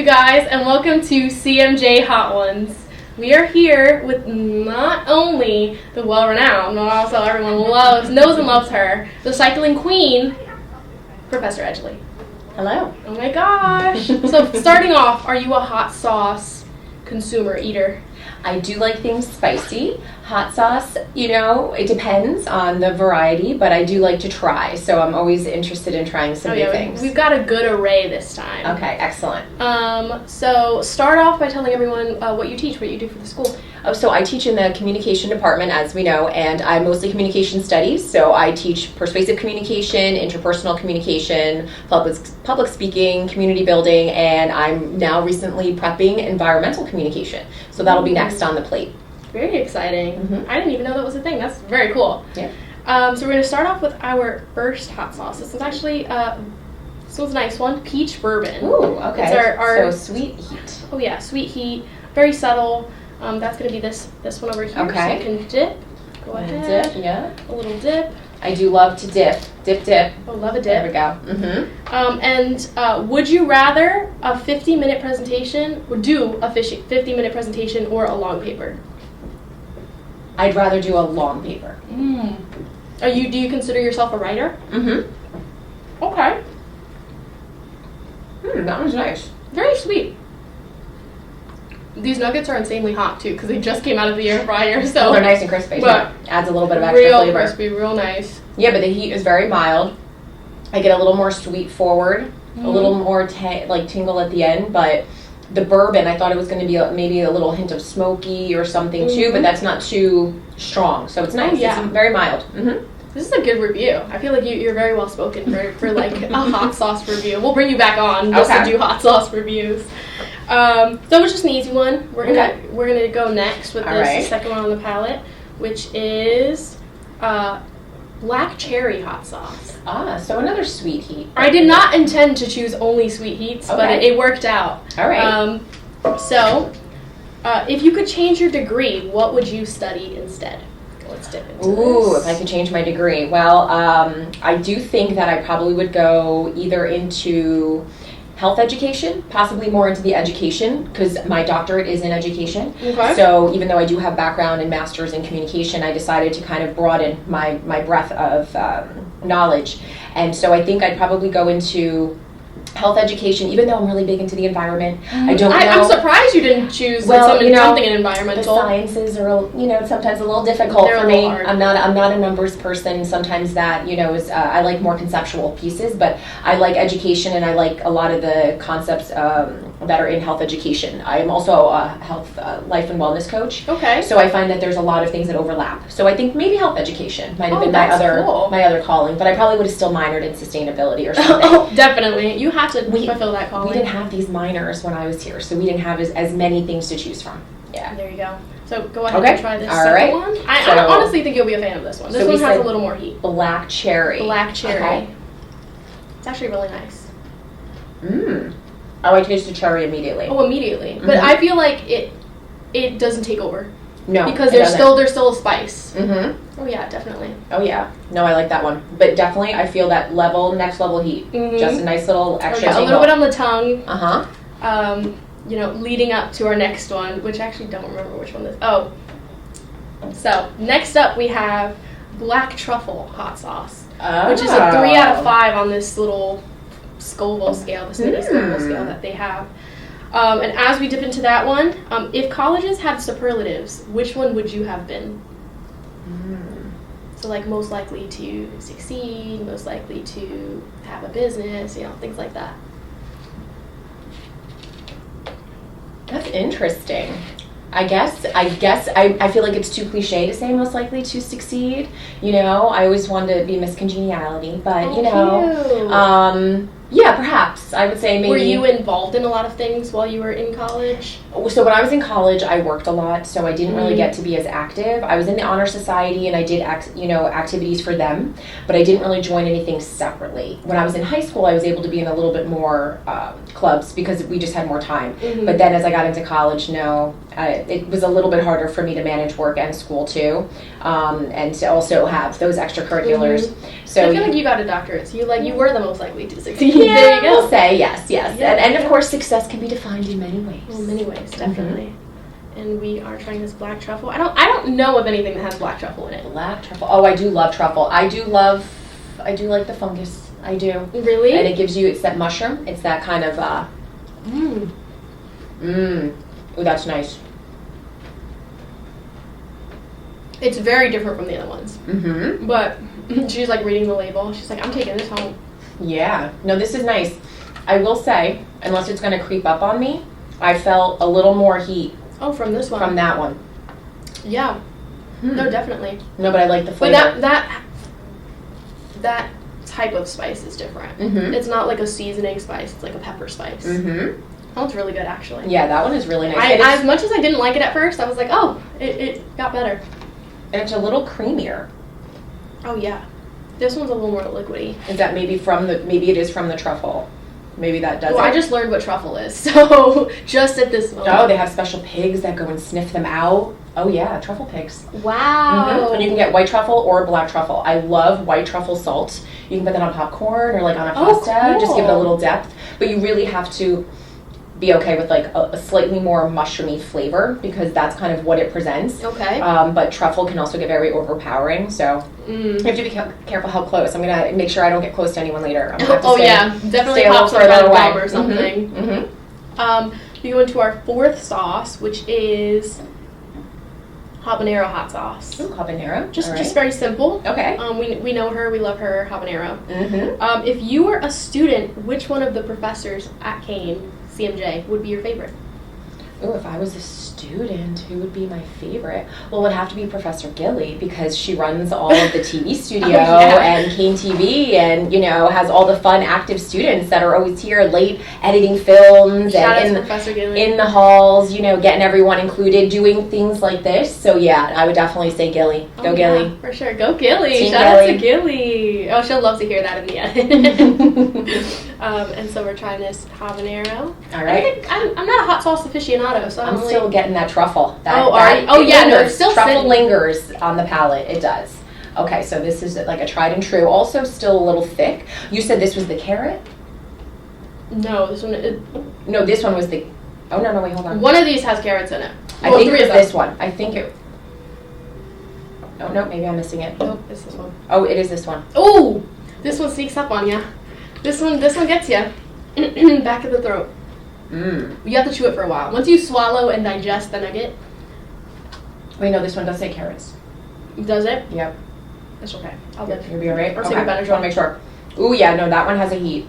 you guys, and welcome to CMJ Hot Ones. We are here with not only the well-renowned, but also everyone knows and loves her, the cycling queen, Professor Edgley. Hello. Oh my gosh. So starting off, are you a hot sauce consumer, eater? I do like things spicy. Hot sauce, it depends on the variety, but I do like to try. So I'm always interested in trying some new things. We've got a good array this time. Okay, excellent. So start off by telling everyone what you teach, what you do for the school. Oh, so I teach in the communication department, as we know, and I'm mostly communication studies. So I teach persuasive communication, interpersonal communication, public speaking, community building, and I'm now recently prepping environmental communication. So that'll be next on the plate. Very exciting. Mm-hmm. I didn't even know that was a thing. That's very cool. Yeah. So we're going to start off with our first hot sauce. This is actually, this one's a nice one, peach bourbon. Ooh, okay. It's our so sweet heat. Oh yeah, sweet heat, very subtle. That's going to be this one over here. Okay. So you can dip. Go ahead. Dip, yeah. A little dip. I do love to dip. Dip. Oh, love a dip. There we go. Mm-hmm. And would you rather a 50-minute presentation, or do a 50-minute presentation, or a long paper? I'd rather do a long paper. Do you consider yourself a writer? Mm-hmm. Okay. That one's nice. Very sweet. These nuggets are insanely hot too because they just came out of the air fryer. So they're nice and crispy. But adds a little bit of extra real flavor. Crispy, real nice. Yeah, but the heat is very mild. I get a little more sweet forward, a little more tingle at the end, but the bourbon, I thought it was going to be maybe a little hint of smoky or something too, but that's not too strong, so it's nice. Yeah. It's very mild. This is a good review. I feel like you're very well spoken for like a hot sauce review. We'll bring you back on just to do hot sauce reviews. So it was just an easy one. We're gonna go next with the second one on the palette, which is black cherry hot sauce. So another sweet heat. I did not intend to choose only sweet heats, but it worked out. All right. So if you could change your degree, what would you study instead? Let's dip into this. If I could change my degree. Well, I do think that I probably would go either into health education, possibly more into the education, because my doctorate is in education. Okay. So even though I do have background and master's in communication, I decided to kind of broaden my breadth of knowledge. And so I think I'd probably go into health education, even though I'm really big into the environment. I don't know. I'm surprised you didn't choose something in environmental. The sciences are, sometimes a little difficult for me. I'm not a numbers person. Sometimes that, is, I like more conceptual pieces, but I like education and I like a lot of the concepts that are in health education. I am also a health, life and wellness coach. Okay. So I find that there's a lot of things that overlap. So I think maybe health education might have been my other calling, but I probably would have still minored in sustainability or something. Oh, definitely. You have to fulfill that calling. We didn't have these minors when I was here, so we didn't have as many things to choose from. Yeah. There you go. So go ahead and try this second one. I honestly think you'll be a fan of this one. This one has a little more heat. Black cherry. Black cherry. Okay. It's actually really nice. I taste the cherry immediately. Oh, immediately. But I feel like it doesn't take over. No, because there's still a spice. Mm-hmm. Oh yeah, definitely. Oh yeah. No, I like that one. But definitely, I feel that next level heat. Just a nice little extra. A little bit on the tongue. Leading up to our next one, which I actually don't remember which one this. Oh. So next up we have black truffle hot sauce, which is a 3 out of 5 on this little Scoville scale, this mini Scoville scale that they have. And as we dip into that one, if colleges had superlatives, which one would you have been? So like most likely to succeed, most likely to have a business, things like that. That's interesting. I guess I feel like it's too cliche to say most likely to succeed. I always wanted to be Miss Congeniality, but cute. Yeah, perhaps. I would say maybe. Were you involved in a lot of things while you were in college? So when I was in college, I worked a lot, so I didn't really get to be as active. I was in the Honor Society, and I did, activities for them, but I didn't really join anything separately. When I was in high school, I was able to be in a little bit more clubs because we just had more time. But then as I got into college, it was a little bit harder for me to manage work and school too, and to also have those extracurriculars. So I feel like you got a doctorate, so you were the most likely to succeed. There you go. We'll say yes. Yeah, And of course, success can be defined in many ways. Well, many ways, definitely. And we are trying this black truffle. I don't know of anything that has black truffle in it. Black truffle. Oh, I do love truffle. I do like the fungus. I do. Really? And it's that mushroom. It's that kind of, Oh, that's nice. It's very different from the other ones. Mm-hmm. But she's like reading the label. She's like, I'm taking this home. Yeah. No, this is nice. I will say, unless it's going to creep up on me, I felt a little more heat. Oh, from this one. From that one. Yeah. No, definitely. No, but I like the flavor. But that type of spice is different. Mm-hmm. It's not like a seasoning spice. It's like a pepper spice. Mm-hmm. That one's really good, actually. Yeah, that one is really nice. As much as I didn't like it at first, I was like, oh, it got better. And it's a little creamier. Oh, yeah. This one's a little more liquidy. Is that maybe it is from the truffle? Maybe that does. Well, I just learned what truffle is, so just at this moment. Oh, they have special pigs that go and sniff them out. Oh yeah, truffle pigs. Wow. Mm-hmm. And you can get white truffle or black truffle. I love white truffle salt. You can put that on popcorn or like on a pasta. Cool. Just give it a little depth. But you really have to be okay with like a slightly more mushroomy flavor because that's kind of what it presents. Okay. But truffle can also get very overpowering, so you have to be careful how close. I'm gonna make sure I don't get close to anyone later. I'm gonna have to definitely stay a pop little some further kind of away. gum or something. Mm-hmm. We go into our fourth sauce, which is habanero hot sauce. Ooh, habanero. Just very simple. Okay. We know her. We love her habanero. Mm-hmm. If you were a student, which one of the professors at Kane, CMJ, would be your favorite? Ooh, if I was a student, who would be my favorite? Well, it would have to be Professor Gilly because she runs all of the TV studio and Kane TV and, has all the fun, active students that are always here late editing films and in the halls, getting everyone included, doing things like this. So, yeah, I would definitely say Gilly. Go Gilly. Yeah, for sure. Go Gilly. Team Shout out Gilly. to Gilly. Oh, she'll love to hear that in the edit. And so we're trying this habanero. All right. I'm not a hot sauce aficionado, so I'm still getting that truffle. It's still truffle lingers on the palate. It does. Okay, so this is like a tried and true. Also, still a little thick. You said this was the carrot? No, this one. No, this one was the. Oh no! Wait, hold on. One of these has carrots in it. I think it was this one. I think it. Oh no, maybe I'm missing it. Nope, it's this one. Oh, it is this one. Oh, this one sneaks up on ya. This one gets ya. Back of the throat. You have to chew it for a while. Once you swallow and digest the nugget. Wait, no, this one does say carrots. Does it? Yep. That's okay. I'll live. You'll be alright? Or take a Benadryl. I want to make sure. Ooh, yeah, no, that one has a heat.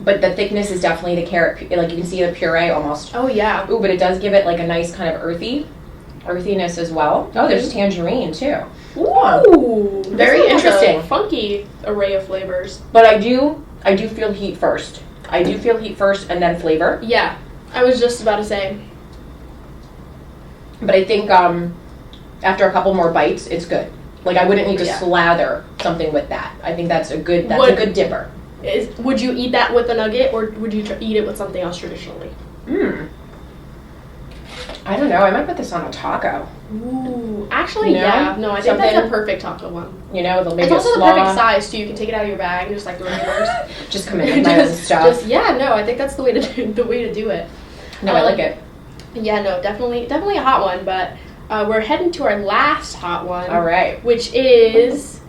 But the thickness is definitely the carrot. Like, you can see the puree almost. Oh, yeah. Ooh, but it does give it, like, a nice kind of earthiness as well. Oh, there's tangerine, too. Ooh. Very interesting. Funky array of flavors. But I do feel heat first. I do feel heat first and then flavor. Yeah. I was just about to say. But I think after a couple more bites, it's good. Like, I wouldn't need to slather something with that. I think that's a good dipper. Would you eat that with a nugget, or would you eat it with something else traditionally? I don't know. I might put this on a taco. Ooh. Actually, yeah. No, I think that's a perfect taco one. They'll make it's also the perfect size, too. You can take it out of your bag and just, like, throw it in yours. Just come in with my own stuff. I think that's the way to do it. No, I like it. Yeah, no, definitely a hot one, but we're heading to our last hot one. All right. Which is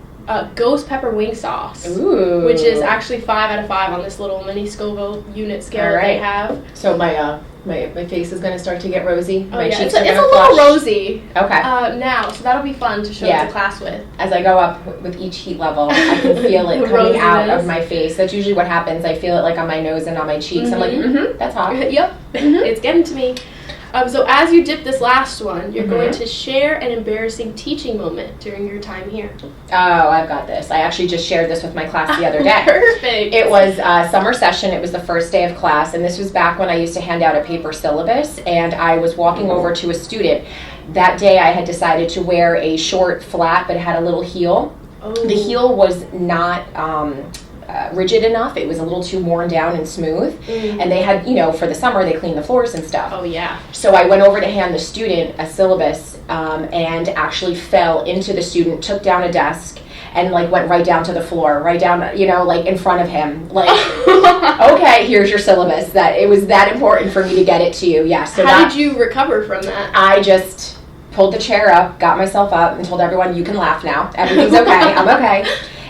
ghost pepper wing sauce. Ooh. Which is actually 5 out of 5 on this little mini Scoville unit scale that they have. So my face is going to start to get rosy. Oh, my yeah. cheeks It's a flush. little rosy. Okay. Now, so that'll be fun to show to class with. As I go up with each heat level, I can feel it coming out of my face. That's usually what happens. I feel it like on my nose and on my cheeks. I'm like, that's hot. Yep. It's getting to me. So as you dip this last one, you're going to share an embarrassing teaching moment during your time here. Oh, I've got this. I actually just shared this with my class the other day. Perfect. It was summer session. It was the first day of class, and this was back when I used to hand out a paper syllabus, and I was walking over to a student. That day I had decided to wear a short flat, but it had a little heel. Oh. The heel was not rigid enough. It was a little too worn down and smooth. And they had, for the summer, they clean the floors and stuff. Oh, yeah. So I went over to hand the student a syllabus, and actually fell into the student, took down a desk, and like went right down to the floor, right down, you know, like in front of him. Like, okay, here's your syllabus. That it was that important for me to get it to you. Yeah. So how did you recover from that? I just pulled the chair up, got myself up, and told everyone, "You can laugh now. Everything's okay. I'm okay."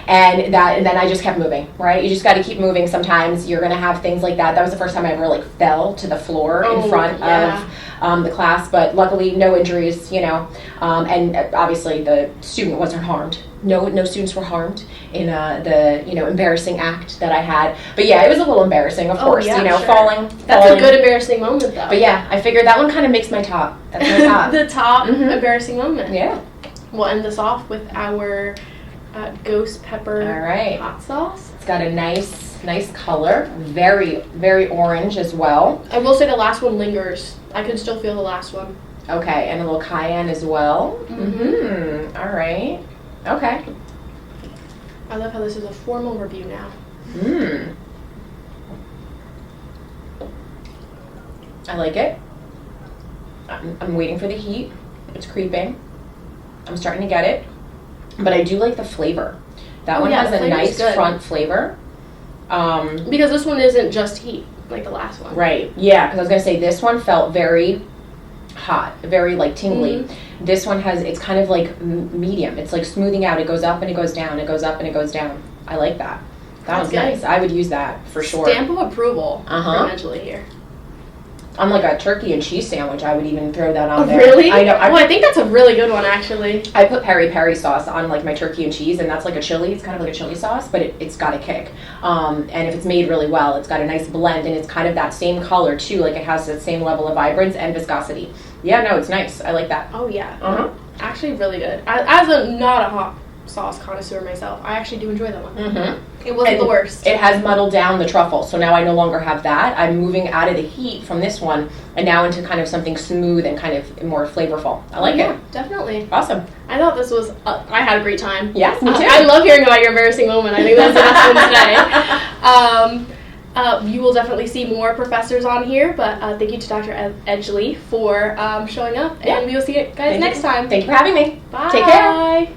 And then I just kept moving, right? You just got to keep moving. Sometimes you're going to have things like that. That was the first time I ever like fell to the floor in front of the class, but luckily no injuries, you know. And obviously the student wasn't harmed. No students were harmed in the, you know, embarrassing act that I had. But yeah, it was a little embarrassing, of course, you know, falling. That's a good embarrassing moment, though. But yeah, I figured that one kind of makes my top. That's my top. The top embarrassing moment. Yeah. We'll end this off with our ghost pepper hot sauce. It's got a nice color, very, very orange as well. I will say the last one lingers. I can still feel the last one. Okay, and a little cayenne as well. All right. Okay. I love how this is a formal review now. I like it. I'm waiting for the heat. It's creeping. I'm starting to get it. But I do like the flavor. That one has a nice front flavor. Because this one isn't just heat, like the last one. Right. Yeah, because I was going to say this one felt very hot, very like tingly. This one it's kind of like medium. It's like smoothing out. It goes up and it goes down. It goes up and it goes down. I like that. That was nice. I would use that for sure. Stamp of approval for Edgley here. On like a turkey and cheese sandwich, I would even throw that on there. Really? I know. I think that's a really good one, actually. I put peri sauce on like my turkey and cheese, and that's like a chili. It's kind of like a chili sauce, but it's got a kick. And if it's made really well, it's got a nice blend, and it's kind of that same color too. Like it has that same level of vibrance and viscosity. Yeah, no, it's nice. I like that. Oh yeah. Actually, really good. As not a hot sauce connoisseur myself, I actually do enjoy that one. It wasn't the worst. It has muddled down the truffle, so now I no longer have that. I'm moving out of the heat from this one and now into kind of something smooth and kind of more flavorful. I like it. Definitely. Awesome. I thought this was, I had a great time. Yes, me too. I love hearing about your embarrassing moment. I think that's the best one today. You will definitely see more professors on here, but thank you to Dr. Edgley for showing up, and we will see you guys next time. Thank you for having me. Bye. Take care.